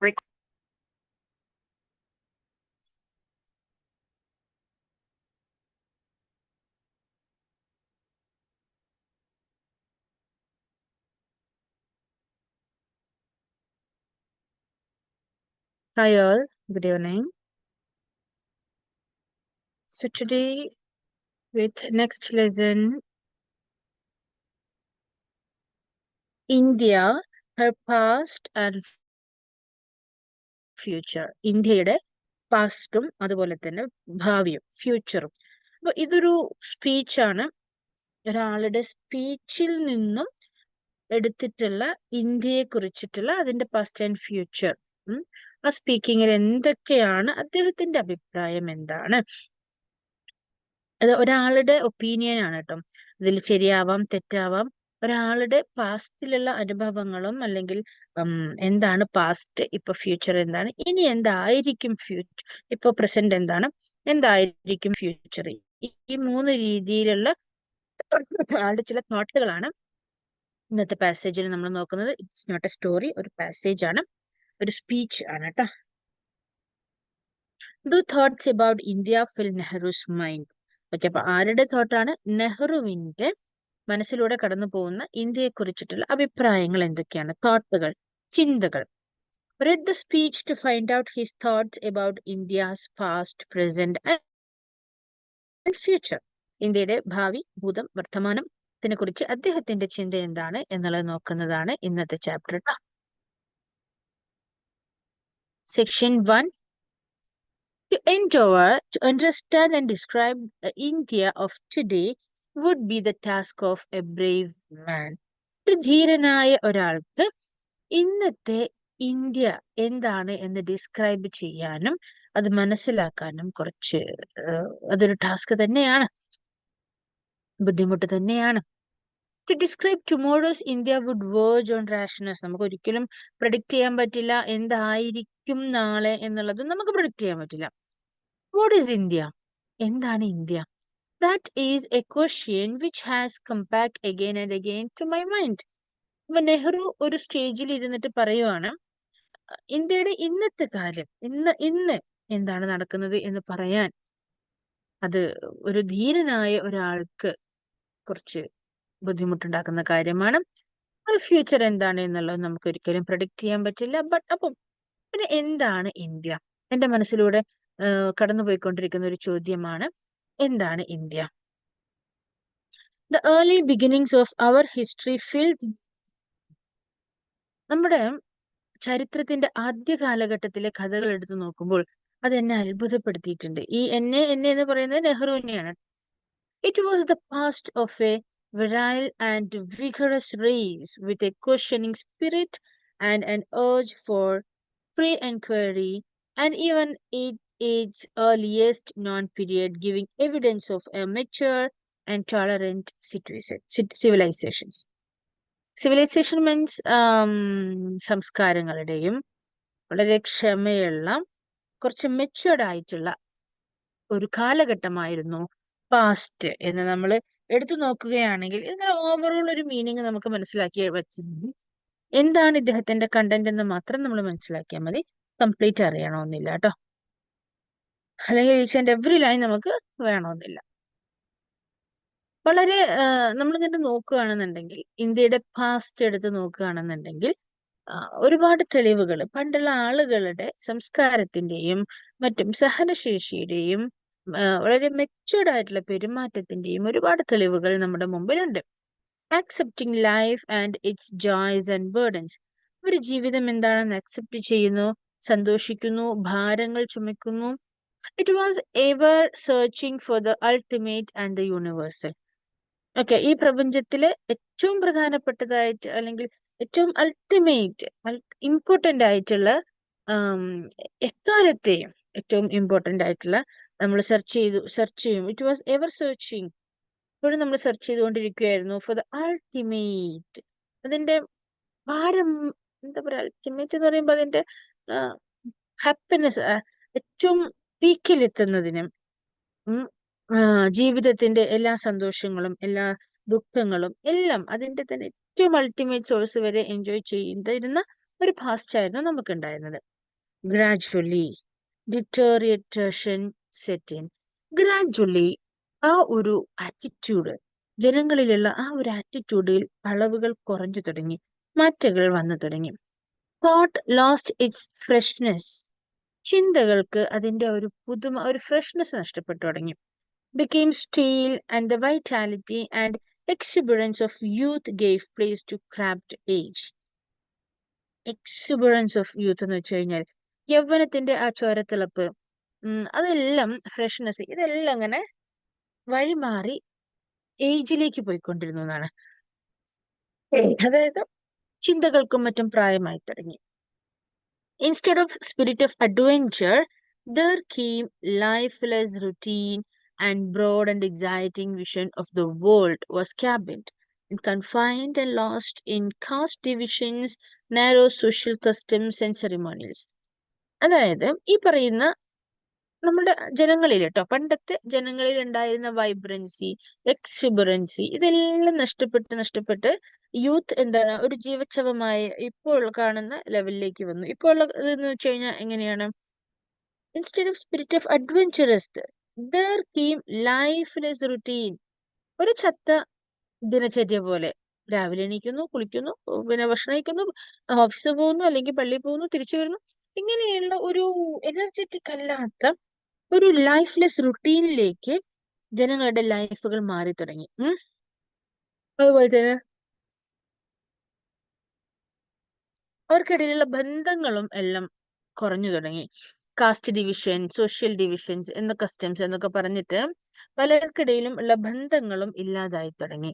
Rec- Hi all, good evening. So today with next lesson, India, her past and future. ഇന്ത്യയുടെ പാസ്റ്റും അതുപോലെ തന്നെ ഭാവിയും ഫ്യൂച്ചറും. അപ്പൊ ഇതൊരു സ്പീച്ചാണ്. ഒരാളുടെ സ്പീച്ചിൽ നിന്നും എടുത്തിട്ടുള്ള ഇന്ത്യയെ കുറിച്ചിട്ടുള്ള അതിന്റെ പാസ്റ്റ് ആൻഡ് ഫ്യൂച്ചർ. ആ സ്പീക്കിങ്ങിൽ എന്തൊക്കെയാണ് അദ്ദേഹത്തിന്റെ അഭിപ്രായം എന്താണ്? അത് ഒരാളുടെ ഒപ്പീനിയൻ ആണ് കേട്ടോ. ഇതിൽ ശരിയാവാം തെറ്റാവാം. ഒരാളുടെ പാസ്റ്റിലുള്ള അനുഭവങ്ങളും അല്ലെങ്കിൽ എന്താണ് പാസ്റ്റ്, ഇപ്പൊ ഫ്യൂച്ചർ എന്താണ്, ഇനി എന്തായിരിക്കും ഫ്യൂച്ചർ, ഇപ്പൊ പ്രസന്റ് എന്താണ്, എന്തായിരിക്കും ഫ്യൂച്ചർ, ഈ മൂന്ന് രീതിയിലുള്ള ആളുടെ ചില തോട്ടുകളാണ് ഇന്നത്തെ പാസേജിൽ നമ്മൾ നോക്കുന്നത്. ഇറ്റ്സ് നോട്ട് എ സ്റ്റോറി, ഒരു പാസേജ് ആണ്, ഒരു സ്പീച്ച് ആണ് കേട്ടോ. The thoughts about India fill Nehru's mind. Okay, അപ്പൊ ആരുടെ തോട്ടാണ്? നെഹ്റുവിന്റെ മനസ്സിലൂടെ കടന്നു പോകുന്ന ഇന്ത്യയെ കുറിച്ചിട്ടുള്ള അഭിപ്രായങ്ങൾ എന്തൊക്കെയാണ്, തോട്ടുകൾ, ചിന്തകൾ. Read the speech to find out his thoughts about India's past, present and future. ഇന്ത്യയുടെ ഭാവി, ഭൂതം, വർത്തമാനത്തിനെ കുറിച്ച് അദ്ദേഹത്തിന്റെ ചിന്ത എന്താണ് എന്നുള്ളത് നോക്കുന്നതാണ് ഇന്നത്തെ chapter. Section 1. To endeavor to understand and describe the India of today would be the task of a brave man. ഒരു ധീരനായ ഒരാൾക്ക് ഇന്നത്തെ ഇന്ത്യ എന്താണ് എന്ന് ഡിസ്ക്രൈബ് ചെയ്യാനും അത് മനസ്സിലാക്കാനും കുറച്ച് അതൊരു ടാസ്ക് തന്നെയാണ്, ബുദ്ധിമുട്ട് തന്നെയാണ്. To describe tomorrow's India would verge on rashness. നമുക്ക് ഒരിക്കലും പ്രഡിക്റ്റ് ചെയ്യാൻ പറ്റില്ല എന്തായിരിക്കും നാളെ എന്നുള്ളത്, നമുക്ക് പ്രഡിക്റ്റ് ചെയ്യാൻ പറ്റില്ല. What is India? എന്താണ് India? That is a question which has come back again and again to my mind. അപ്പൊ നെഹ്റു ഒരു സ്റ്റേജിൽ ഇരുന്നിട്ട് പറയുവാണ്, ഇന്ത്യയുടെ ഇന്നത്തെ കാര്യം, ഇന്ന് എന്താണ് നടക്കുന്നത് എന്ന് പറയാൻ അത് ഒരു ധീരനായ ഒരാൾക്ക് കുറച്ച് ബുദ്ധിമുട്ടുണ്ടാക്കുന്ന കാര്യമാണ്. ഫ്യൂച്ചർ എന്താണ് എന്നുള്ളത് നമുക്ക് ഒരിക്കലും പ്രഡിക്റ്റ് ചെയ്യാൻ പറ്റില്ല. അപ്പം പിന്നെ എന്താണ് ഇന്ത്യ? എന്റെ മനസ്സിലൂടെ കടന്നുപോയിക്കൊണ്ടിരിക്കുന്ന ഒരു ചോദ്യമാണ്, എന്താണ് India? The early beginnings of our history filled. നമ്മുടെ ചരിത്രത്തിന്റെ ആദ്യ കാലഘട്ടത്തിലെ കഥകൾ എടുത്തു നോക്കുമ്പോൾ അത് എന്നെ അത്ഭുതപ്പെടുത്തിയിട്ടുണ്ട്. ഈ എന്നെ എന്ന് പറയുന്നത് നെഹ്റുവിനെയാണ്. It was the past of a virile and vigorous race with a questioning spirit and an urge for free inquiry, and even its earliest known period giving evidence of a mature and tolerant civilizations. Civilization means സംസ്കാരങ്ങളുടെയും വളരെ ക്ഷമയുള്ള കുറച്ച് matured ആയിട്ടുള്ള ഒരു കാലഘട്ടമായിരുന്നു past എന്ന് നമ്മൾ എടുത്തു നോക്കുകയാണെങ്കിൽ ഇതിന്റെ ഓവറോൾ ഒരു മീനിങ് നമുക്ക് മനസ്സിലാക്കി വെച്ചിരുന്നു. എന്താണ് ഇദ്ദേഹത്തിന്റെ കണ്ടന്റ് എന്ന് മാത്രം നമ്മൾ മനസ്സിലാക്കിയാൽ മതി, കംപ്ലീറ്റ് അറിയണമെന്നില്ല കേട്ടോ, അല്ലെങ്കിൽ ഈച്ച് ആൻഡ് എവറി ലൈൻ നമുക്ക് വേണമെന്നില്ല. വളരെ നമ്മളിങ്ങനെ നോക്കുകയാണെന്നുണ്ടെങ്കിൽ, ഇന്ത്യയുടെ പാസ്റ്റ് എടുത്ത് നോക്കുകയാണെന്നുണ്ടെങ്കിൽ ഒരുപാട് തെളിവുകൾ പണ്ടുള്ള ആളുകളുടെ സംസ്കാരത്തിന്റെയും മറ്റും സഹനശേഷിയുടെയും വളരെ മെച്ചുവേർഡ് ആയിട്ടുള്ള പെരുമാറ്റത്തിന്റെയും ഒരുപാട് തെളിവുകൾ നമ്മുടെ മുമ്പിലുണ്ട്. Accepting life and its joys and burdens. ഒരു ജീവിതം എന്താണെന്ന് അക്സെപ്റ്റ് ചെയ്യുന്നു, സന്തോഷിക്കുന്നു, ഭാരങ്ങൾ ചുമക്കുന്നു. It was ever searching for the ultimate and the universal. Okay, ഈ പ്രപഞ്ചത്തിലെ ഏറ്റവും പ്രധാനപ്പെട്ടതായിട്ട് അല്ലെങ്കിൽ ഏറ്റവും അൾട്ടിമേറ്റ് ഇമ്പോർട്ടന്റ് ആയിട്ടുള്ള എക്കാലത്തെയും ഏറ്റവും ഇമ്പോർട്ടന്റ് ആയിട്ടുള്ള നമ്മൾ സെർച്ച് ചെയ്യും. ഇറ്റ് വാസ് എവർ സെർച്ചിങ്, ഇപ്പോഴും നമ്മൾ സെർച്ച് ചെയ്തുകൊണ്ടിരിക്കുകയായിരുന്നു ഫോർ ദ അൾട്ടിമേറ്റ്. അതിന്റെ ഭാരം എന്താ പറയാ, അൾട്ടിമേറ്റ് എന്ന് പറയുമ്പോൾ അതിന്റെ ഹാപ്പിനെസ്, ഏറ്റവും പീക്കിലെത്തുന്നതിനും ജീവിതത്തിന്റെ എല്ലാ സന്തോഷങ്ങളും എല്ലാ ദുഃഖങ്ങളും എല്ലാം അതിന്റെ തന്നെ ഏറ്റവും അൾട്ടിമേറ്റ് സോഴ്സ് വരെ എൻജോയ് ചെയ്തിരുന്ന ഒരു പാസ്റ്റ് ആയിരുന്നു നമുക്കുണ്ടായിരുന്നത്. Gradually deterioration set in. Gradually ആ ഒരു ആറ്റിറ്റ്യൂഡ്, ജനങ്ങളിലുള്ള ആ ഒരു ആറ്റിറ്റ്യൂഡിൽ അളവുകൾ കുറഞ്ഞു തുടങ്ങി, മാറ്റങ്ങൾ വന്നു തുടങ്ങി. Thought lost it's freshness. ചിന്തകൾക്ക് അതിന്റെ ഒരു പുതുമ, ഒരു ഫ്രഷ്നെസ് നഷ്ടപ്പെട്ടു തുടങ്ങി. became stale, and the vitality and exuberance of youth gave place to crabbed age. Exuberance of youth എന്ന് വെച്ച് കഴിഞ്ഞാൽ യൗവനത്തിന്റെ ആ ചോരത്തിളപ്പ്, അതെല്ലാം ഫ്രഷ്നെസ്, ഇതെല്ലാം അങ്ങനെ വഴിമാറി ഏജിലേക്ക് പോയിക്കൊണ്ടിരുന്നു എന്നാണ്. അതായത് ചിന്തകൾക്കും മറ്റും പ്രായമായി തുടങ്ങി. Instead of spirit of adventure, there came lifeless routine, and broad and exciting vision of the world was cabined and confined and lost in caste divisions, narrow social customs and ceremonials. അതായത് ഈ പറയുന്ന നമ്മുടെ ജനങ്ങളിൽ കേട്ടോ, പണ്ടത്തെ ജനങ്ങളിൽ ഉണ്ടായിരുന്ന vibrancy, എക്സിബറൻസി, ഇതെല്ലാം നഷ്ടപ്പെട്ട് യൂത്ത് എന്താണ്, ഒരു ജീവച്ഛവമായ ഇപ്പോൾ കാണുന്ന ലെവലിലേക്ക് വന്നു. ഇപ്പോൾ ഉള്ള ഇതെന്ന് വെച്ച് കഴിഞ്ഞാൽ എങ്ങനെയാണ്? Instead of spirit of adventurous, there KEAM lifeless routine. ഒരു ചത്ത ദിനചര്യ പോലെ. രാവിലെ എണീക്കുന്നു, കുളിക്കുന്നു, പിന്നെ ഭക്ഷണം കഴിക്കുന്നു, ഓഫീസിൽ പോകുന്നു, അല്ലെങ്കിൽ പള്ളിയിൽ പോകുന്നു, തിരിച്ചു വരുന്നു. ഇങ്ങനെയുള്ള ഒരു എനർജറ്റിക് അല്ലാത്ത ഒരു ലൈഫ്ലെസ് റുട്ടീനിലേക്ക് ജനങ്ങളുടെ ലൈഫുകൾ മാറി തുടങ്ങി. അതുപോലെ തന്നെ അവർക്കിടയിലുള്ള ബന്ധങ്ങളും എല്ലാം കുറഞ്ഞു തുടങ്ങി. കാസ്റ്റ് ഡിവിഷൻ, സോഷ്യൽ ഡിവിഷൻസ് എന്ന കസ്റ്റംസ് എന്നൊക്കെ പറഞ്ഞിട്ട് പലർക്കിടയിലും ഉള്ള ബന്ധങ്ങളും ഇല്ലാതായി തുടങ്ങി.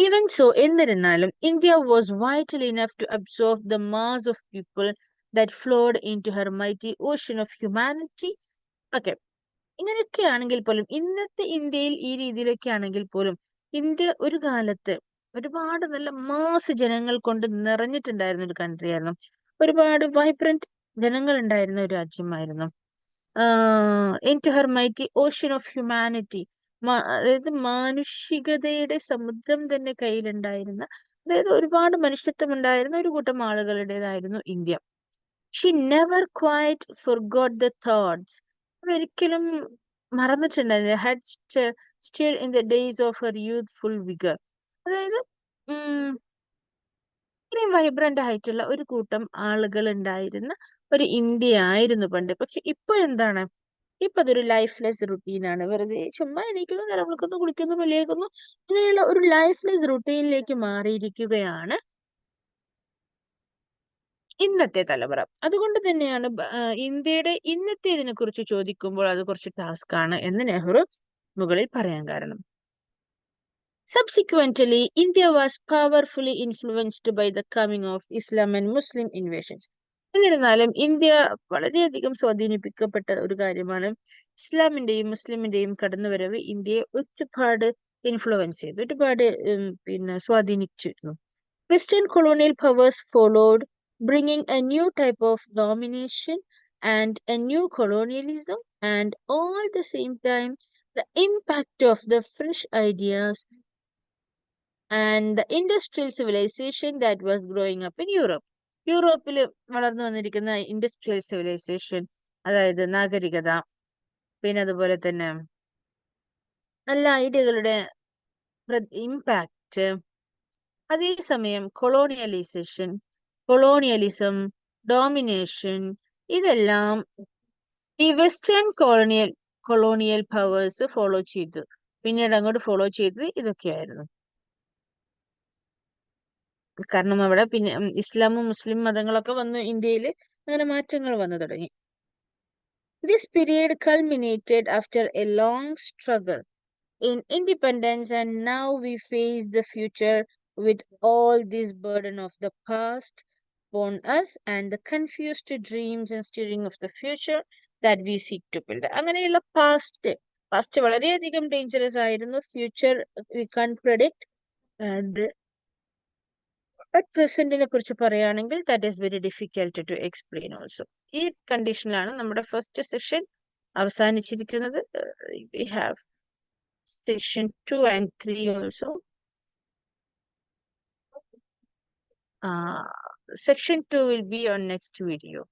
ഈവൻ സോ, എന്നിരുന്നാലും India was vital enough to absorb the mass of people that flowed in to her mighty ocean of humanity. Okay, ഇങ്ങനെയൊക്കെ ആണെങ്കിൽ പോലും, ഇന്നത്തെ ഇന്ത്യയിൽ ഈ രീതിയിലൊക്കെ ആണെങ്കിൽ പോലും, ഇന്ത്യ ഒരു കാലത്ത് ഒരുപാട് നല്ല മാസ് ജനങ്ങൾ കൊണ്ട് നിറഞ്ഞിട്ടുണ്ടായിരുന്ന ഒരു കൺട്രി ആയിരുന്നു. ഒരുപാട് വൈബ്രന്റ് ജനങ്ങൾ ഉണ്ടായിരുന്ന ഒരു രാജ്യമായിരുന്നു. In to her mighty ocean of humanity, അതായത് മാനുഷികതയുടെ സമുദ്രം തന്നെ കയ്യിലുണ്ടായിരുന്ന, അതായത് ഒരുപാട് മനുഷ്യത്വം ഉണ്ടായിരുന്ന ഒരു കൂട്ടം ആളുകളുടേതായിരുന്നു India. She never quite forgot the thoughts. ഒരിക്കലും മറന്നിട്ടുണ്ടായിരുന്നില്ല. had still in the days of her youthful vigor. അതായത് ഇത്രയും വൈബ്രന്റ് ആയിട്ടുള്ള ഒരു കൂട്ടം ആളുകൾ ഉണ്ടായിരുന്ന ഒരു ഇന്ത്യ ആയിരുന്നു പണ്ട്. പക്ഷെ ഇപ്പൊ എന്താണ്? ഇപ്പൊ അതൊരു ലൈഫ്ലെസ് റുട്ടീനാണ്. വെറുതെ ചുമ്മാ എണീക്കുന്നു, നേരം വിളിക്കുന്നു, കുളിക്കുന്നു, വെളിയേക്കുന്നു, ഇങ്ങനെയുള്ള ഒരു ലൈഫ്ലെസ് റുട്ടീനിലേക്ക് മാറിയിരിക്കുകയാണ് ഇന്നത്തെ തലമുറ. അതുകൊണ്ട് തന്നെയാണ് ഇന്ത്യയുടെ ഇന്നത്തെ ഇതിനെ കുറിച്ച് ചോദിക്കുമ്പോൾ അത് കുറച്ച് ടാസ്ക് ആണ് എന്ന് നെഹ്റു മുകളിൽ പറയാൻ കാരണം. Subsequently, India was powerfully influenced by the coming of Islam and Muslim invasions. എന്നിരുന്നാലും ഇന്ത്യ വളരെയധികം സ്വാധീനിപ്പിക്കപ്പെട്ട ഒരു കാര്യമാണ്. ഇസ്ലാമിന്റെയും മുസ്ലിമിന്റെയും കടന്നുവരവ് ഇന്ത്യയെ ഒരുപാട് ഇൻഫ്ലുവൻസ് ചെയ്തു, ഒരുപാട് പിന്നെ സ്വാധീനിച്ചിരുന്നു. Western colonial powers followed, bringing a new type of domination and a new colonialism, and all the same time, the impact of the fresh ideas and the industrial civilization that was growing up in Europe. യൂറോപ്പിൽ വളർന്നു വന്നിരിക്കുന്ന industrial civilisation, അതായത് നാഗരികത, പിന്നെ അതുപോലെ തന്നെ നല്ല ഐഡിയകളുടെ impact, അതേസമയം colonialism, domination, ഇതെല്ലാം ഈ വെസ്റ്റേൺ കൊളോണിയൽ പവേഴ്സ് ഫോളോ ചെയ്തു. പിന്നീട് അങ്ങോട്ട് ഫോളോ ചെയ്തത് ഇതൊക്കെയായിരുന്നു. കാരണം അവിടെ പിന്നെ ഇസ്ലാമും മുസ്ലിം മതങ്ങളൊക്കെ വന്നു, ഇന്ത്യയിൽ അങ്ങനെ മാറ്റങ്ങൾ വന്നു തുടങ്ങി. This period culminated after a long struggle in independence, and now we face the future with all this burden of the past upon us and the confused dreams and steering of the future that we seek to build. അങ്ങനെയുള്ള past വളരെയധികം dangerous ആയിരുന്നു. Future we can't predict, and at പ്രസന്റിനെ കുറിച്ച് പറയുകയാണെങ്കിൽ that is very difficult to explain also. ഈ കണ്ടീഷനിലാണ് നമ്മുടെ first session അവസാനിച്ചിരിക്കുന്നത്. We have section 2 and 3 also. Section 2 will be on next video.